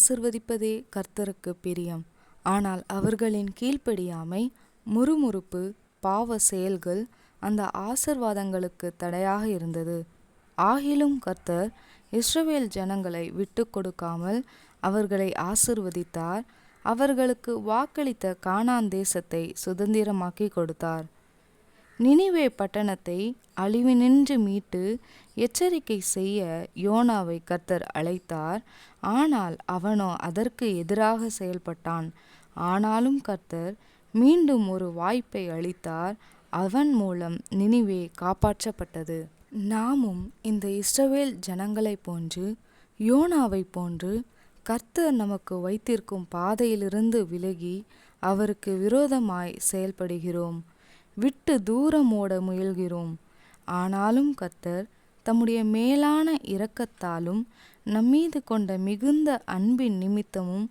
ஆசிர்வதிப்பதே கர்த்தருக்கு பிரியம். ஆனால் அவர்களின் கீழ்ப்படியாமை, முறுமுறுப்பு, பாவ செயல்கள் அந்த ஆசிர்வாதங்களுக்கு தடையாக இருந்தது. ஆகிலும் கர்த்தர் இஸ்ரவேல் ஜனங்களை விட்டு கொடுக்காமல் அவர்களை ஆசிர்வதித்தார். அவர்களுக்கு வாக்களித்த கானான் தேசத்தை சுதந்திரமாக்கி கொடுத்தார். நினிவே பட்டணத்தை அழிவினின்று மீட்டு எச்சரிக்கை செய்ய யோனாவை கர்த்தர் அழைத்தார். ஆனால் அவனோ அதற்கு எதிராக செயல்பட்டான். ஆனாலும் கர்த்தர் மீண்டும் ஒரு வாய்ப்பை அளித்தார். அவன் மூலம் நினிவே காப்பாற்றப்பட்டது. நாமும் இந்த இஸ்ரவேல் ஜனங்களைப் போன்று, யோனாவை போன்று, கர்த்தர் நமக்கு வைத்திருக்கும் பாதையிலிருந்து விலகி அவருக்கு விரோதமாய் செயல்படுகிறோம். விட்டு தூரம் ஓட முயல்கிறோம். ஆனாலும் கர்த்தர் தம்முடைய மேலான இரக்கத்தாலும் நம்மீது கொண்ட மிகுந்த அன்பின் நிமித்தமும்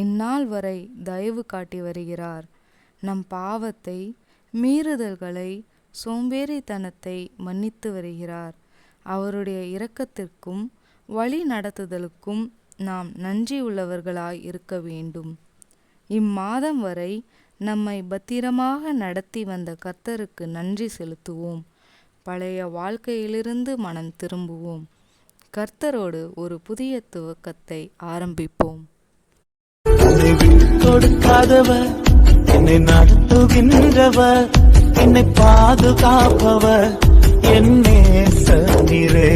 இந்நாள் வரை தயவு காட்டி வருகிறார். நம் பாவத்தை, மீறுதல்களை, சோம்பேறித்தனத்தை மன்னித்து வருகிறார். அவருடைய இரக்கத்திற்கும் வழி நடத்துதலுக்கும் நாம் நன்றியுள்ளவர்களாய் இருக்க வேண்டும். இம்மாதம் வரை நம்மை பத்திரமாக நடத்தி வந்த கர்த்தருக்கு நன்றி செலுத்துவோம். பழைய வாழ்க்கையிலிருந்து மனம் திரும்புவோம். கர்த்தரோடு ஒரு புதிய துவக்கத்தை ஆரம்பிப்போம். கொடுக்காதவர், என்னை நடத்துகின்றவர், என்னை பாதுகாப்பவர், என் நேசரே.